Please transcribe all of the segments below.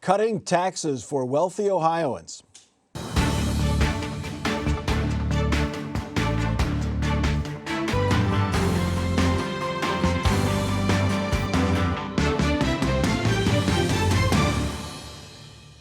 Cutting taxes for wealthy Ohioans.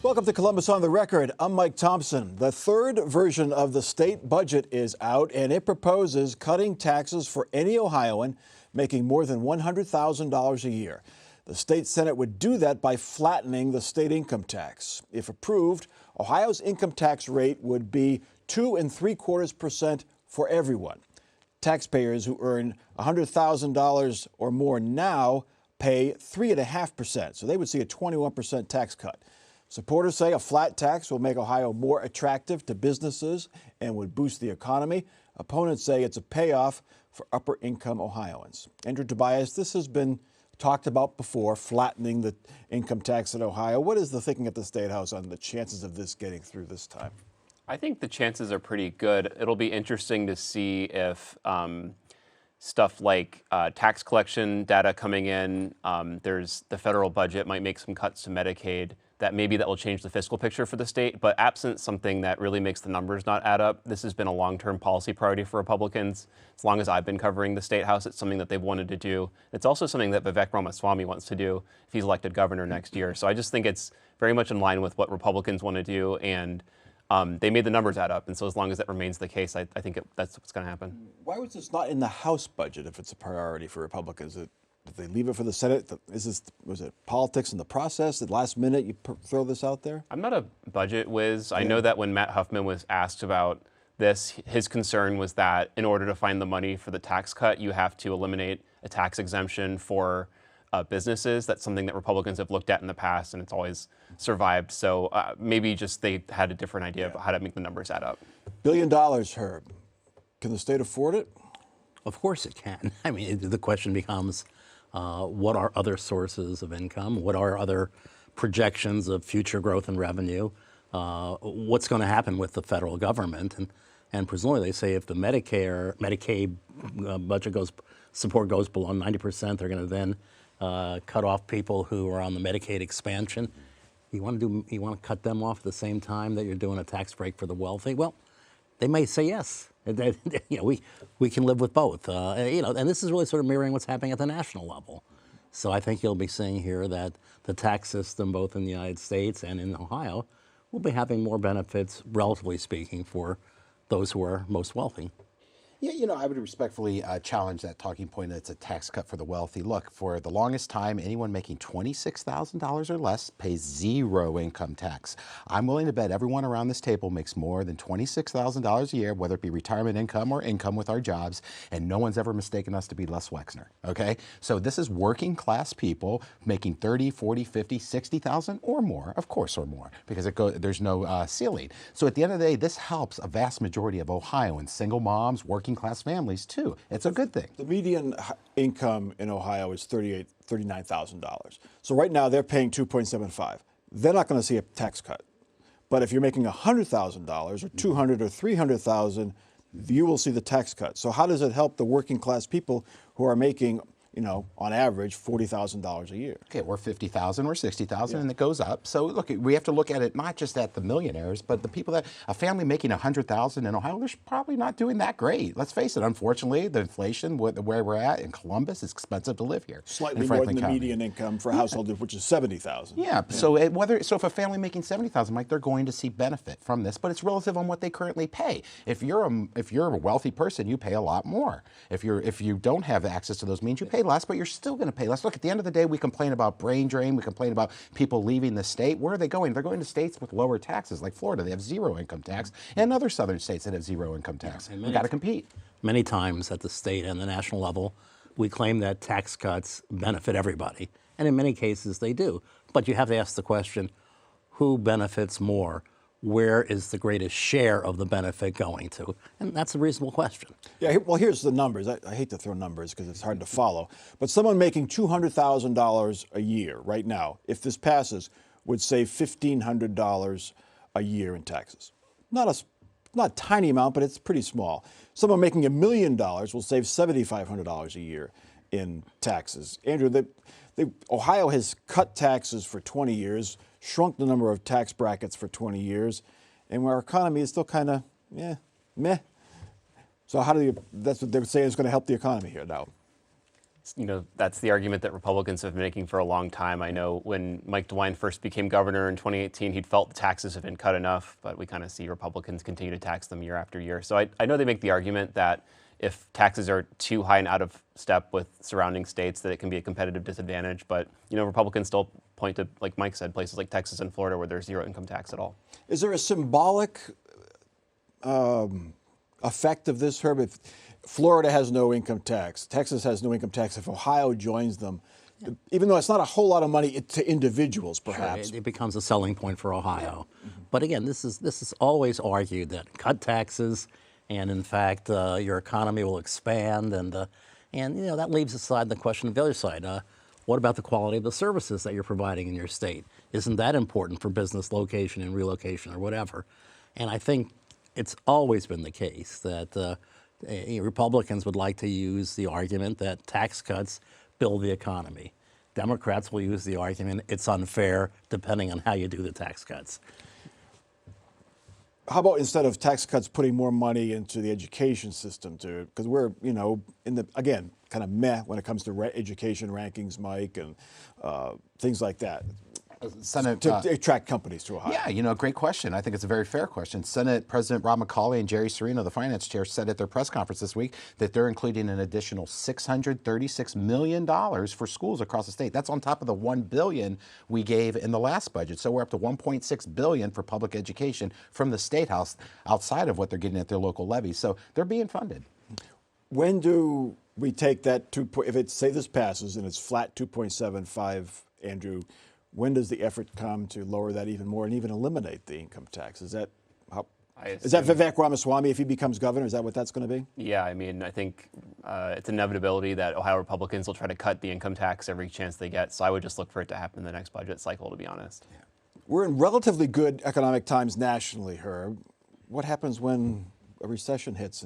Welcome to Columbus on the Record. I'm Mike Thompson. The third version of the state budget is out, and it proposes cutting taxes for any Ohioan making more than $100,000 a year. The state Senate would do that by flattening the state income tax. If approved, Ohio's income tax rate would be 2.75% for everyone. Taxpayers who earn $100,000 or more now pay 3.5%, so they would see a 21% tax cut. Supporters say a flat tax will make Ohio more attractive to businesses and would boost the economy. Opponents say it's a payoff for upper-income Ohioans. Andrew Tobias, this has been talked about before, flattening the income tax in Ohio. What is the thinking at the State House on the chances of this getting through this time? I think the chances are pretty good. It'll be interesting to see if stuff like tax collection data coming in, there's the federal budget might make some cuts to Medicaid. That will change the fiscal picture for the state, but absent something that really makes the numbers not add up, this has been a long-term policy priority for Republicans. As long as I've been covering the State House, it's something that they've wanted to do. It's also something that Vivek Ramaswamy wants to do if he's elected governor next year. So I just think it's very much in line with what Republicans want to do, and they made the numbers add up. And so as long as that remains the case, I think that's what's going to happen. Why was this not in the House budget if it's a priority for Republicans? Did they leave it for the Senate? Was it politics in the process? At last minute, you throw this out there? I'm not a budget whiz. Yeah. I know that when Matt Huffman was asked about this, his concern was that in order to find the money for the tax cut, you have to eliminate a tax exemption for businesses. That's something that Republicans have looked at in the past, and it's always survived. So maybe just they had a different idea of how to make the numbers add up. $1 billion, Herb. Can the state afford it? Of course it can. I mean, the question becomes, what are other sources of income? What are other projections of future growth and revenue? What's going to happen with the federal government? And presumably they say if the Medicaid budget support goes below 90%, they're going to then cut off people who are on the Medicaid expansion. You want to cut them off at the same time that you're doing a tax break for the wealthy? Well, they may say yes. We can live with both. And this is really sort of mirroring what's happening at the national level. So I think you'll be seeing here that the tax system, both in the United States and in Ohio, will be having more benefits, relatively speaking, for those who are most wealthy. Yeah, I would respectfully challenge that talking point that it's a tax cut for the wealthy. Look, for the longest time, anyone making $26,000 or less pays zero income tax. I'm willing to bet everyone around this table makes more than $26,000 a year, whether it be retirement income or income with our jobs, and no one's ever mistaken us to be Les Wexner, okay? So this is working class people making 30, 40, 50, 60,000 or more, of course, or more, because there's no ceiling. So at the end of the day, this helps a vast majority of Ohioans, single moms, working class families too. It's a good thing. The median income in Ohio is $39,000. So right now they're paying 2.75. They're not going to see a tax cut. But if you're making $100,000 or 200 or 300,000, you will see the tax cut. So how does it help the working class people who are making, on average, $40,000 a year? Okay, or 50,000 or 60,000, and it goes up. So look, we have to look at it not just at the millionaires, but the people a family making 100,000 in Ohio, they're probably not doing that great. Let's face it. Unfortunately, the inflation where we're at in Columbus, it's expensive to live here. Slightly more than the median income for a household, which is 70,000. Yeah. So if a family making 70,000, Mike, they're going to see benefit from this, but it's relative on what they currently pay. If you're a wealthy person, you pay a lot more. If you don't have access to those means, you pay less, but you're still going to pay less. Look, at the end of the day, we complain about brain drain. We complain about people leaving the state. Where are they going? They're going to states with lower taxes, like Florida. They have zero income tax, and other southern states that have zero income tax. We got to compete. Many times at the state and the national level, we claim that tax cuts benefit everybody, and in many cases they do. But you have to ask the question, who benefits more? Where is the greatest share of the benefit going to? And that's a reasonable question. Yeah, well, here's the numbers. I hate to throw numbers because it's hard to follow. But someone making $200,000 a year right now, if this passes, would save $1,500 a year in taxes. Not a tiny amount, but it's pretty small. Someone making $1 million will save $7,500 a year in taxes. Andrew, Ohio has cut taxes for 20 years, shrunk the number of tax brackets for 20 years, and our economy is still kind of, meh. So that's what they're saying is going to help the economy here now. That's the argument that Republicans have been making for a long time. I know when Mike DeWine first became governor in 2018, he'd felt the taxes have been cut enough, but we kind of see Republicans continue to tax them year after year. So I know they make the argument that if taxes are too high and out of step with surrounding states, that it can be a competitive disadvantage. But, Republicans still point to, like Mike said, places like Texas and Florida where there's zero income tax at all. Is there a symbolic effect of this, Herb? If Florida has no income tax, Texas has no income tax, if Ohio joins them, even though it's not a whole lot of money to individuals, perhaps. Sure, it becomes a selling point for Ohio. But again, this is always argued that cut taxes, and in fact, your economy will expand, and that leaves aside the question of the other side. What about the quality of the services that you're providing in your state? Isn't that important for business location and relocation or whatever? And I think it's always been the case that Republicans would like to use the argument that tax cuts build the economy. Democrats will use the argument it's unfair depending on how you do the tax cuts. How about instead of tax cuts, putting more money into the education system too? Because we're, again, kind of meh when it comes to education rankings, Mike, and things like that. Senate, to attract companies to Ohio. Yeah, great question. I think it's a very fair question. Senate President Rob McCauley and Jerry Serino, the finance chair, said at their press conference this week that they're including an additional $636 million for schools across the state. That's on top of the $1 billion we gave in the last budget. So we're up to $1.6 billion for public education from the State House outside of what they're getting at their local levies. So they're being funded. When do we take that if it's, say this passes and it's flat 2.75, Andrew, when does the effort come to lower that even more and even eliminate the income tax? Is that Vivek Ramaswamy, if he becomes governor, is that what that's going to be? Yeah, I think it's an inevitability that Ohio Republicans will try to cut the income tax every chance they get. So I would just look for it to happen in the next budget cycle, to be honest. Yeah. We're in relatively good economic times nationally, Herb. What happens when a recession hits?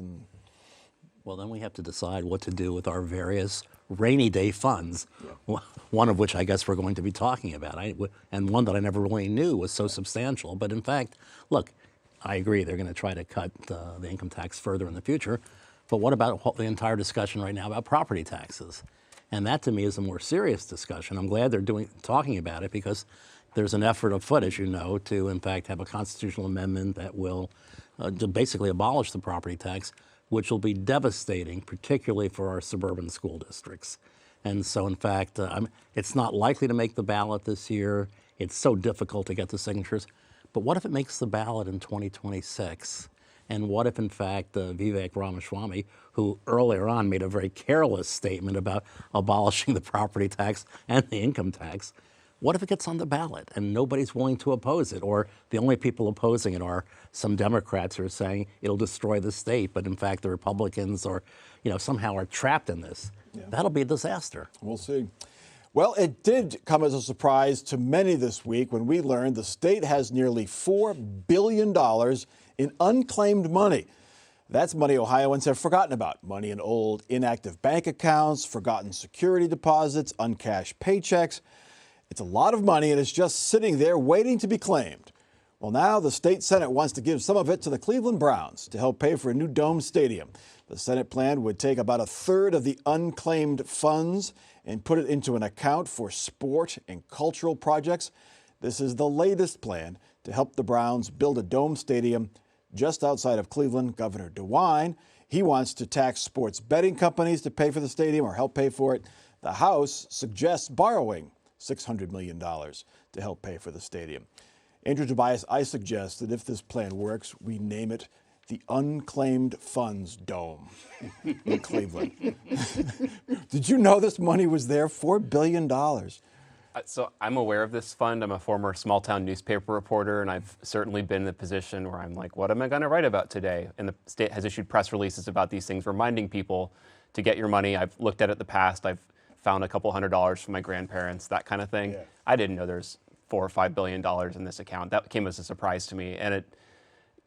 Well, then we have to decide what to do with our various rainy day funds, one of which I guess we're going to be talking about, and one that I never really knew was so substantial. But in fact, look, I agree they're going to try to cut the income tax further in the future, but what about the entire discussion right now about property taxes? And that to me is a more serious discussion. I'm glad they're talking about it because there's an effort afoot, as you know, to in fact have a constitutional amendment that will to basically abolish the property tax, which will be devastating, particularly for our suburban school districts. And so, in fact, it's not likely to make the ballot this year. It's so difficult to get the signatures. But what if it makes the ballot in 2026? And what if, in fact, Vivek Ramaswamy, who earlier on made a very careless statement about abolishing the property tax and the income tax, what if it gets on the ballot and nobody's willing to oppose it? Or the only people opposing it are some Democrats who are saying it'll destroy the state, but in fact the Republicans somehow are trapped in this. Yeah. That'll be a disaster. We'll see. Well, it did come as a surprise to many this week when we learned the state has nearly $4 billion in unclaimed money. That's money Ohioans have forgotten about. Money in old inactive bank accounts, forgotten security deposits, uncashed paychecks. It's a lot of money, and it's just sitting there waiting to be claimed. Well, now the state Senate wants to give some of it to the Cleveland Browns to help pay for a new dome stadium. The Senate plan would take about a third of the unclaimed funds and put it into an account for sport and cultural projects. This is the latest plan to help the Browns build a dome stadium just outside of Cleveland. Governor DeWine, he wants to tax sports betting companies to pay for the stadium or help pay for it. The House suggests borrowing $600 million to help pay for the stadium. Andrew Tobias, I suggest that if this plan works, we name it the Unclaimed Funds Dome in Cleveland. Did you know this money was there? $4 billion. So I'm aware of this fund. I'm a former small town newspaper reporter, and I've certainly been in the position where I'm like, what am I going to write about today? And the state has issued press releases about these things, reminding people to get your money. I've looked at it in the past. I've found a couple $100s from my grandparents, that kind of thing. Yeah. I didn't know there's $4 or $5 billion in this account. That came as a surprise to me. And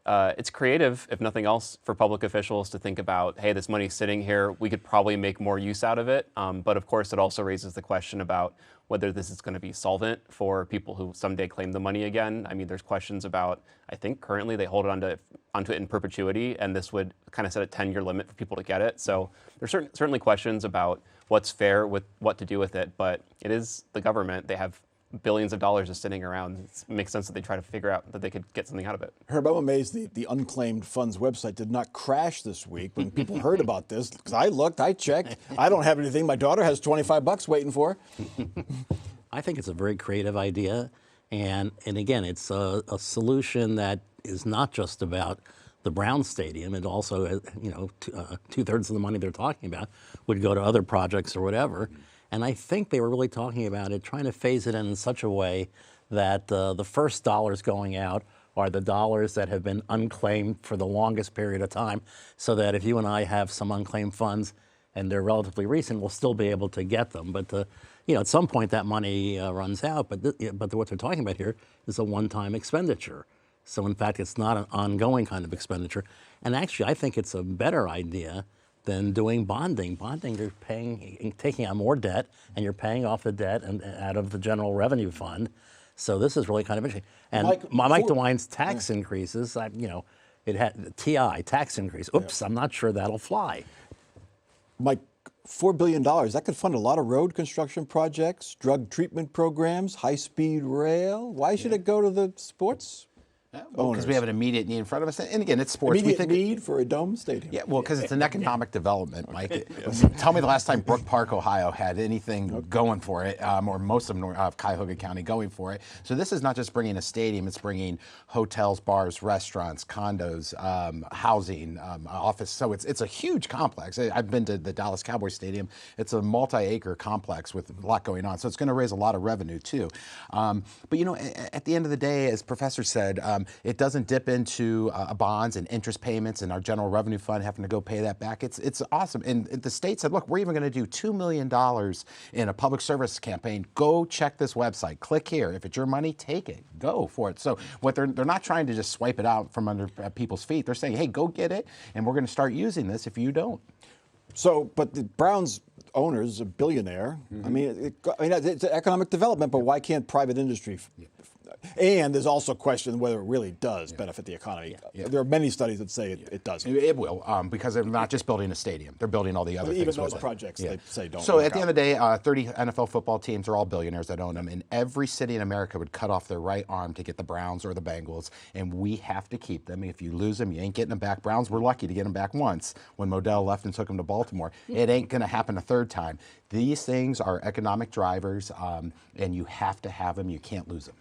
It's creative, if nothing else, for public officials to think about, hey, this money's sitting here, we could probably make more use out of it. But of course, it also raises the question about whether this is going to be solvent for people who someday claim the money again. I mean, there's questions about, I think currently they hold onto it in perpetuity, and this would kind of set a 10-year limit for people to get it. So there's certainly questions about what's fair with what to do with it, but it is the government. They have billions of dollars just sitting around. It makes sense that they try to figure out that they could get something out of it. Herb, I'm amazed the unclaimed funds website did not crash this week when people heard about this. Because I looked, I checked. I don't have anything. My daughter has $25 waiting for her. I think it's a very creative idea. And again, it's a solution that is not just about the Brown Stadium. It also, two-thirds of the money they're talking about would go to other projects or whatever. And I think they were really talking about it, trying to phase it in such a way that the first dollars going out are the dollars that have been unclaimed for the longest period of time, so that if you and I have some unclaimed funds and they're relatively recent, we'll still be able to get them. But at some point that money runs out. But what they're talking about here is a one-time expenditure. So in fact, it's not an ongoing kind of expenditure. And actually, I think it's a better idea than doing bonding. Bonding, you're taking on more debt, and you're paying off the debt and out of the general revenue fund. So this is really kind of interesting. And Mike DeWine's tax increases, it had TI tax increase. Oops, I'm not sure that'll fly. Mike, $4 billion, that could fund a lot of road construction projects, drug treatment programs, high-speed rail. Why should it go to the sports? Because we have an immediate need in front of us. And again, it's sports. Immediate need for a dome stadium. Yeah, well, because it's an economic development, Mike. Tell me the last time Brook Park, Ohio had anything going for it, or most of Cuyahoga County going for it. So this is not just bringing a stadium, it's bringing hotels, bars, restaurants, condos, housing, office. So it's a huge complex. I've been to the Dallas Cowboys Stadium. It's a multi-acre complex with a lot going on. So it's going to raise a lot of revenue, too. But, at the end of the day, as Professor said, it doesn't dip into bonds and interest payments and our general revenue fund having to go pay that back. It's awesome. And the state said, look, we're even going to do $2 million in a public service campaign. Go check this website. Click here. If it's your money, take it. Go for it. So what they're not trying to just swipe it out from under people's feet. They're saying, hey, go get it, and we're going to start using this if you don't. So, but the Browns owner is a billionaire. I mean, it's economic development, but why can't private industry? And there's also a question whether it really does benefit the economy. There are many studies that say it doesn't. It will, because they're not just building a stadium; they're building all the other things. Even those projects, they say don't. So at the end of the day, 30 NFL football teams are all billionaires that own them, and every city in America would cut off their right arm to get the Browns or the Bengals, and we have to keep them. If you lose them, you ain't getting them back. Browns were lucky to get them back once when Modell left and took them to Baltimore. It ain't going to happen a third time. These things are economic drivers, and you have to have them. You can't lose them.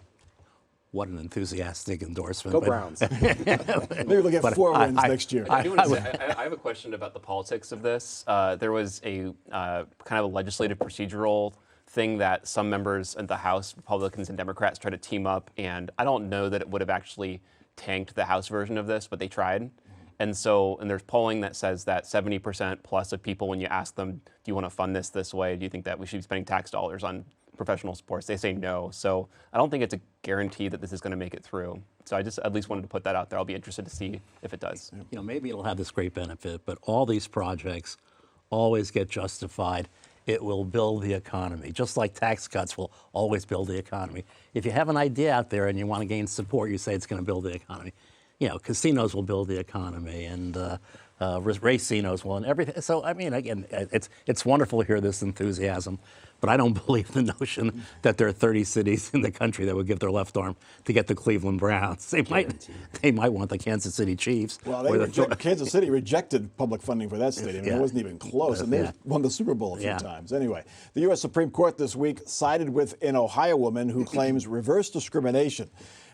What an enthusiastic endorsement. Go Browns. Maybe they'll get 4 wins next year. I have a question about the politics of this. There was a kind of a legislative procedural thing that some members in the House, Republicans and Democrats, tried to team up, and I don't know that it would have actually tanked the House version of this, but they tried. And there's polling that says that 70% plus of people, when you ask them, do you want to fund this way? Do you think that we should be spending tax dollars on professional sports? They say no. So I don't think it's a guarantee that this is going to make it through. So I just at least wanted to put that out there. I'll be interested to see if it does. Maybe it'll have this great benefit, but all these projects always get justified. It will build the economy, just like tax cuts will always build the economy. If you have an idea out there and you want to gain support, you say it's going to build the economy. Casinos will build the economy, and racinos will, and everything. So, I mean, again, it's wonderful to hear this enthusiasm, but I don't believe the notion that there are 30 cities in the country that would give their left arm to get the Cleveland Browns. They might want the Kansas City Chiefs. Well, Kansas City rejected public funding for that stadium. It wasn't even close, and they won the Super Bowl a few times. Anyway, the U.S. Supreme Court this week sided with an Ohio woman who claims reverse discrimination.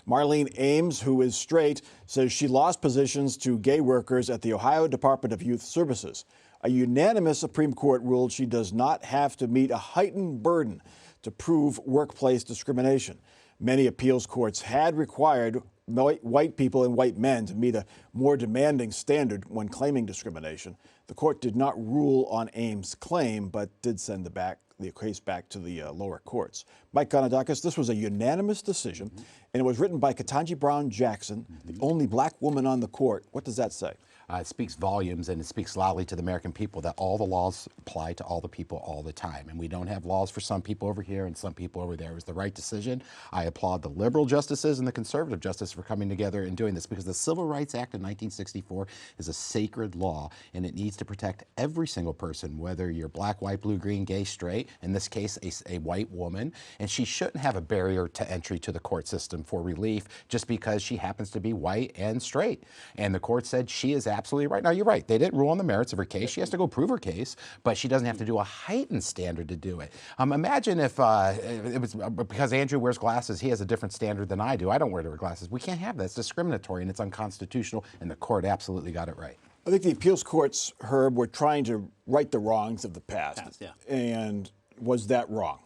Marlene Ames, who is straight, says she lost positions to gay workers at the Ohio Department of Youth Services. A unanimous Supreme Court ruled she does not have to meet a heightened burden to prove workplace discrimination. Many appeals courts had required white people and white men to meet a more demanding standard when claiming discrimination. The court did not rule on Ames' claim, but did send it back the case back to the lower courts. Mike Konadakis, this was a unanimous decision, and it was written by Ketanji Brown Jackson, the only black woman on the court. What does that say? It speaks volumes, and it speaks loudly to the American people that all the laws apply to all the people all the time. And we don't have laws for some people over here and some people over there. It was the right decision. I applaud the liberal justices and the conservative justices for coming together and doing this, because the Civil Rights Act of 1964 is a sacred law, and it needs to protect every single person, whether you're black, white, blue, green, gay, straight, in this case, a white woman. And she shouldn't have a barrier to entry to the court system for relief just because she happens to be white and straight. And the court said she is absolutely right. Now, you're right. They didn't rule on the merits of her case. She has to go prove her case, but she doesn't have to do a heightened standard to do it. Imagine if it was because Andrew wears glasses, he has a different standard than I do. I don't wear glasses. We can't have that. It's discriminatory and it's unconstitutional, and the court absolutely got it right. I think the appeals courts, Herb, were trying to right the wrongs of the past. Yeah. And was that wrong?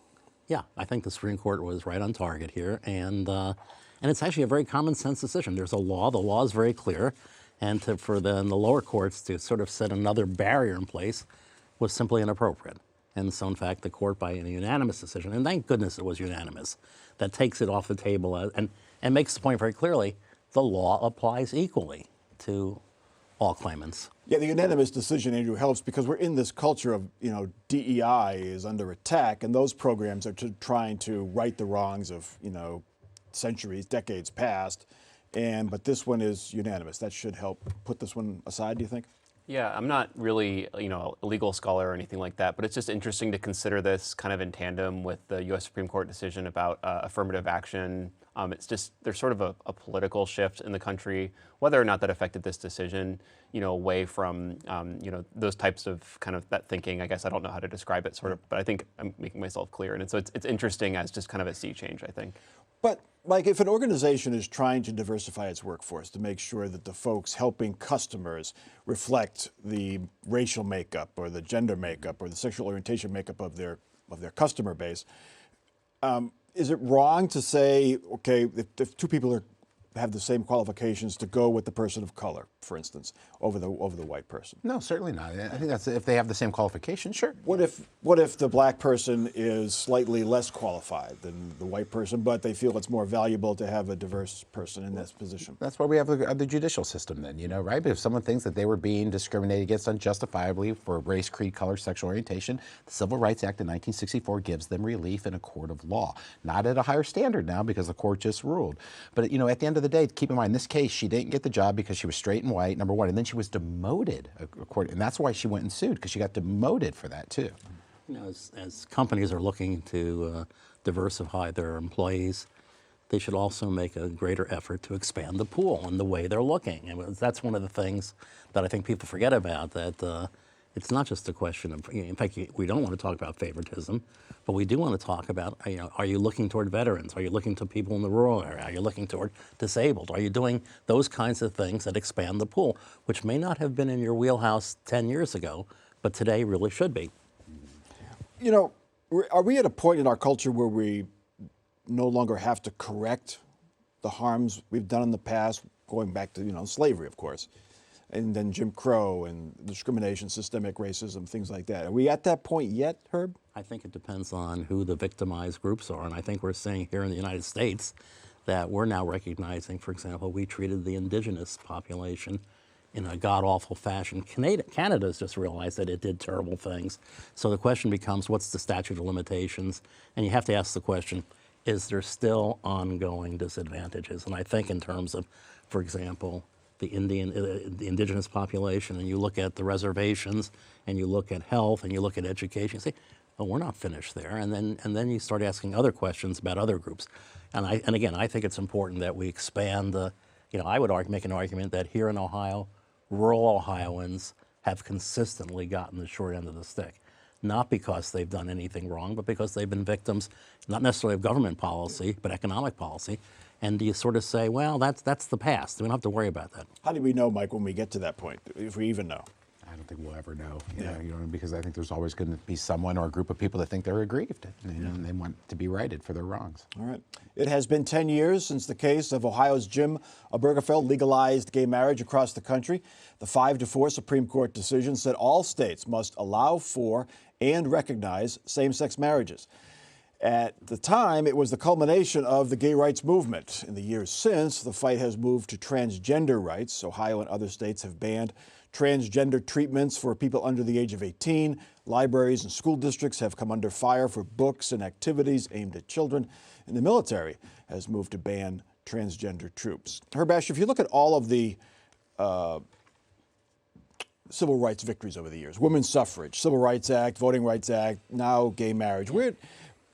Yeah, I think the Supreme Court was right on target here, and it's actually a very common sense decision. There's a law. The law is very clear. And for the lower courts to sort of set another barrier in place was simply inappropriate. And so, in fact, the court, by a unanimous decision, and thank goodness it was unanimous, that takes it off the table and makes the point very clearly, the law applies equally to all claimants. Yeah, the unanimous decision, Andrew, helps because we're in this culture of, DEI is under attack, and those programs are trying to right the wrongs of, centuries, decades past. But this one is unanimous. That should help put this one aside, do you think? Yeah, I'm not really, a legal scholar or anything like that, but it's just interesting to consider this kind of in tandem with the U.S. Supreme Court decision about affirmative action. It's just, there's sort of a political shift in the country, whether or not that affected this decision, away from, those types of kind of that thinking. I guess I don't know how to describe it sort of, but I think I'm making myself clear. And so it's interesting as just kind of a sea change, I think. But, Mike, if an organization is trying to diversify its workforce to make sure that the folks helping customers reflect the racial makeup or the gender makeup or the sexual orientation makeup of their customer base, is it wrong to say, okay, if two people have the same qualifications, to go with the person of color, for instance, over the white person? No, certainly not. I think that's if they have the same qualifications, sure. What if the black person is slightly less qualified than the white person, but they feel it's more valuable to have a diverse person in this position? That's why we have the judicial system then, right? But if someone thinks that they were being discriminated against unjustifiably for race, creed, color, sexual orientation, the Civil Rights Act of 1964 gives them relief in a court of law. Not at a higher standard now because the court just ruled. But, at the end of the day, keep in mind, in this case, she didn't get the job because she was straight and white, number one, and then she was demoted, and that's why she went and sued, because she got demoted for that, too. As companies are looking to diversify their employees, they should also make a greater effort to expand the pool and the way they're looking. And that's one of the things that I think people forget about, that it's not just a question of, in fact, we don't want to talk about favoritism, but we do want to talk about, are you looking toward veterans? Are you looking to people in the rural area? Are you looking toward disabled? Are you doing those kinds of things that expand the pool, which may not have been in your wheelhouse 10 years ago, but today really should be? Are we at a point in our culture where we no longer have to correct the harms we've done in the past, going back to, slavery, of course, and then Jim Crow and discrimination, systemic racism, things like that? Are we at that point yet, Herb? I think it depends on who the victimized groups are. And I think we're seeing here in the United States that we're now recognizing, for example, we treated the indigenous population in a god-awful fashion. Canada's just realized that it did terrible things. So the question becomes, what's the statute of limitations? And you have to ask the question, is there still ongoing disadvantages? And I think in terms of, for example, the indigenous population, and you look at the reservations, and you look at health, and you look at education, you say, oh, we're not finished there. And then you start asking other questions about other groups. And again, I think it's important that we expand I would make an argument that here in Ohio, rural Ohioans have consistently gotten the short end of the stick. Not because they've done anything wrong, but because they've been victims, not necessarily of government policy, but economic policy. And you sort of say, well, that's the past. We don't have to worry about that. How do we know, Mike, when we get to that point, if we even know? I don't think we'll ever know, because I think there's always going to be someone or a group of people that think they're aggrieved and they want to be righted for their wrongs. All right. It has been 10 years since the case of Ohio's Jim Obergefell legalized gay marriage across the country. The 5-4 Supreme Court decision said all states must allow for and recognize same-sex marriages. At the time, it was the culmination of the gay rights movement. In the years since, the fight has moved to transgender rights. Ohio and other states have banned transgender treatments for people under the age of 18. Libraries and school districts have come under fire for books and activities aimed at children. And the military has moved to ban transgender troops. Herb Asher, if you look at all of the civil rights victories over the years, women's suffrage, Civil Rights Act, Voting Rights Act, now gay marriage,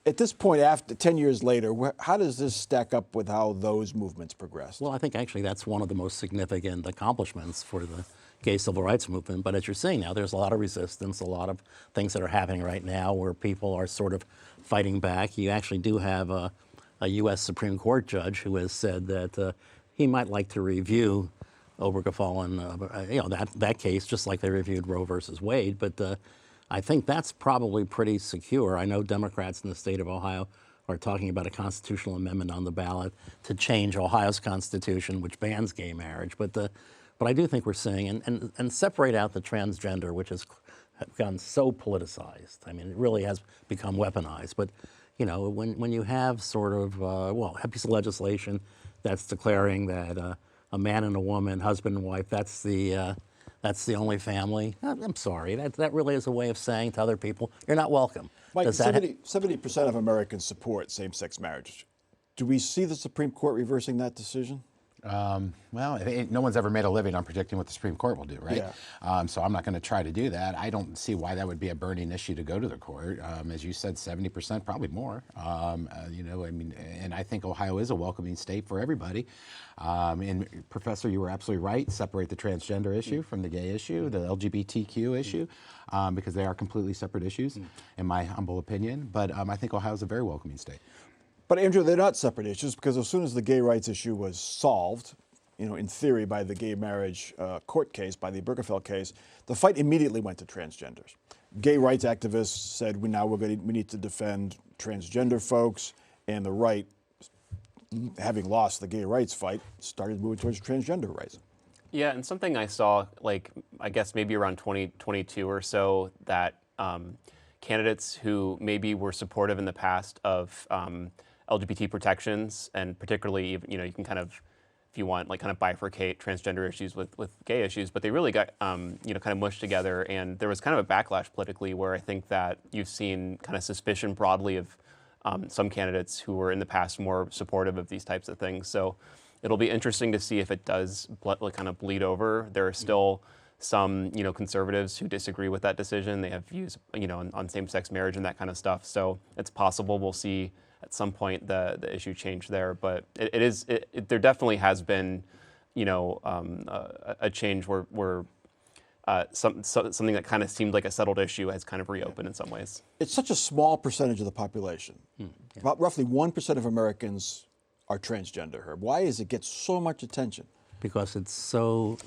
at this point, after 10 years later, how does this stack up with how those movements progressed? Well, I think actually that's one of the most significant accomplishments for the gay civil rights movement. But as you're seeing now, there's a lot of resistance, a lot of things that are happening right now where people are sort of fighting back. You actually do have a U.S. Supreme Court judge who has said that he might like to review Obergefell and that case, just like they reviewed Roe versus Wade. But I think that's probably pretty secure. I know Democrats in the state of Ohio are talking about a constitutional amendment on the ballot to change Ohio's constitution, which bans gay marriage. But I do think we're seeing, and separate out the transgender, which has gotten so politicized. I mean, it really has become weaponized. But, when you have sort of, a piece of legislation that's declaring that a man and a woman, husband and wife, that's the only family. I'm sorry. That really is a way of saying to other people, you're not welcome. Mike, 70% of Americans support same-sex marriage. Do we see the Supreme Court reversing that decision? Well, no one's ever made a living on predicting what the Supreme Court will do, right? Yeah. So I'm not going to try to do that. I don't see why that would be a burning issue to go to the court. As you said, 70%, probably more. And I think Ohio is a welcoming state for everybody. And Professor, you were absolutely right. Separate the transgender issue from the gay issue, the LGBTQ issue, because they are completely separate issues, in my humble opinion. But I think Ohio is a very welcoming state. But Andrew, they're not separate issues because as soon as the gay rights issue was solved, in theory by the gay marriage court case, by the Obergefell case, the fight immediately went to transgenders. Gay rights activists said we need to defend transgender folks, and the right, having lost the gay rights fight, started moving towards transgender rights. Yeah, and something I saw, I guess maybe around 2022 or so, that candidates who maybe were supportive in the past of LGBT protections, and particularly, you can kind of, if you want, kind of bifurcate transgender issues with gay issues, but they really got, kind of mushed together, and there was kind of a backlash politically where I think that you've seen kind of suspicion broadly of some candidates who were in the past more supportive of these types of things. So it'll be interesting to see if it does kind of bleed over. There are still some, conservatives who disagree with that decision. They have views, on same-sex marriage and that kind of stuff. So it's possible we'll see at some point the issue change there, but there definitely has been, a change where something that kind of seemed like a settled issue has kind of reopened in some ways. It's such a small percentage of the population. About roughly 1% of Americans are transgender, Herb. Why does it get so much attention? Because it's so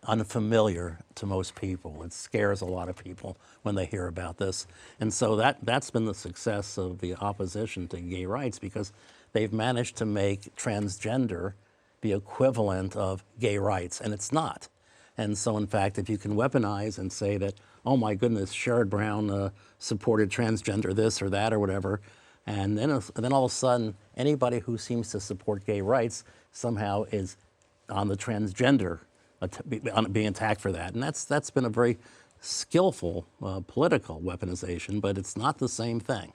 unfamiliar to most people. It scares a lot of people when they hear about this. And so that's been the success of the opposition to gay rights, because they've managed to make transgender the equivalent of gay rights, and it's not. And so, in fact, if you can weaponize and say that, oh my goodness, Sherrod Brown supported transgender this or that or whatever, and then all of a sudden, anybody who seems to support gay rights somehow is on the transgender, being attacked for that. And that's been a very skillful political weaponization, but it's not the same thing.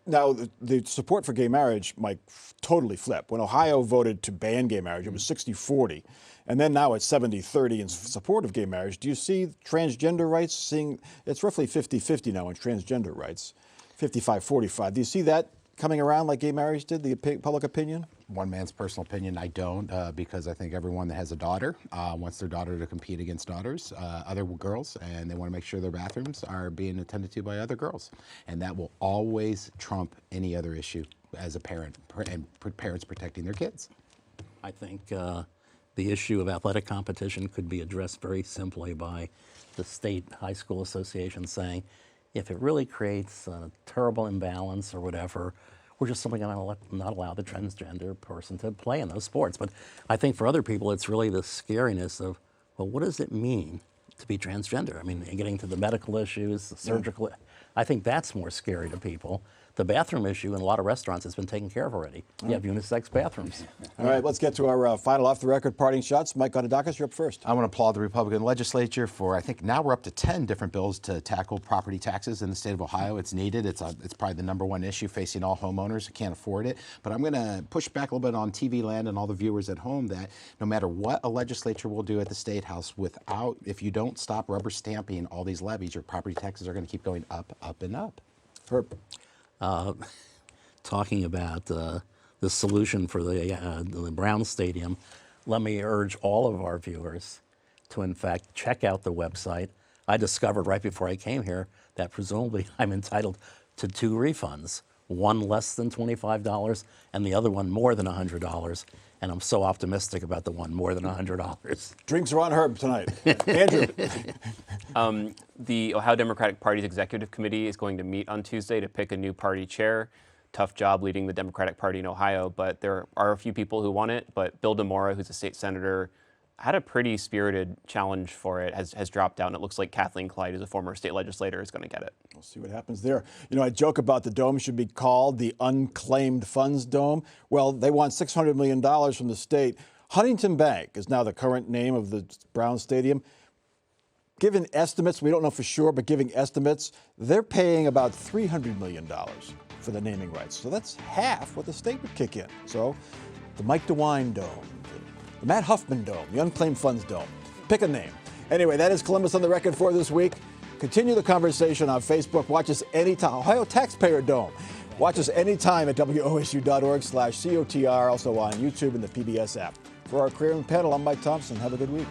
Now, the support for gay marriage might totally flip. When Ohio voted to ban gay marriage, it was 60-40. And then now it's 70-30 in support of gay marriage. Do you see transgender rights it's roughly 50-50 now in transgender rights, 55-45. Do you see that coming around like gay marriage did, the public opinion? One man's personal opinion, I don't, because I think everyone that has a daughter wants their daughter to compete against other girls, and they want to make sure their bathrooms are being attended to by other girls. And that will always trump any other issue as a parent, and parents protecting their kids. I think the issue of athletic competition could be addressed very simply by the state high school association saying, if it really creates a terrible imbalance or whatever, we're just simply going to not allow the transgender person to play in those sports. But I think for other people, it's really the scariness of, well, what does it mean to be transgender? I mean, getting to the medical issues, the surgical, I think that's more scary to people. The bathroom issue in a lot of restaurants has been taken care of already. You have unisex bathrooms. All right, let's get to our final off-the-record parting shots. Mike Gonadakis, you're up first. I want to applaud the Republican legislature for, I think now we're up to 10 different bills to tackle property taxes in the state of Ohio. It's needed. It's probably the #1 issue facing all homeowners who can't afford it. But I'm going to push back a little bit on TV land and all the viewers at home that no matter what a legislature will do at the State House, if you don't stop rubber stamping all these levies, your property taxes are going to keep going up, up, and up. Herb. Talking about the solution for the Brown Stadium, let me urge all of our viewers to, in fact, check out the website. I discovered right before I came here that presumably I'm entitled to 2 refunds, one less than $25 and the other one more than $100. And I'm so optimistic about the one more than $100. Drinks are on Herb tonight. Andrew. The Ohio Democratic Party's executive committee is going to meet on Tuesday to pick a new party chair. Tough job leading the Democratic Party in Ohio, but there are a few people who want it. But Bill DeMora, who's a state senator, had a pretty spirited challenge for it, has dropped out, and it looks like Kathleen Clyde, who's a former state legislator, is going to get it. We'll see what happens there. You know, I joke about the dome should be called the Unclaimed Funds Dome. Well, they want $600 million from the state. Huntington Bank is now the current name of the Brown Stadium. Given estimates, we don't know for sure, but giving estimates, they're paying about $300 million for the naming rights. So that's half what the state would kick in. So the Mike DeWine Dome, the Matt Huffman Dome, the Unclaimed Funds Dome. Pick a name. Anyway, that is Columbus on the Record for this week. Continue the conversation on Facebook. Watch us anytime. Ohio Taxpayer Dome. Watch us anytime at wosu.org/COTR, also on YouTube and the PBS app. For our career and panel, I'm Mike Thompson. Have a good week.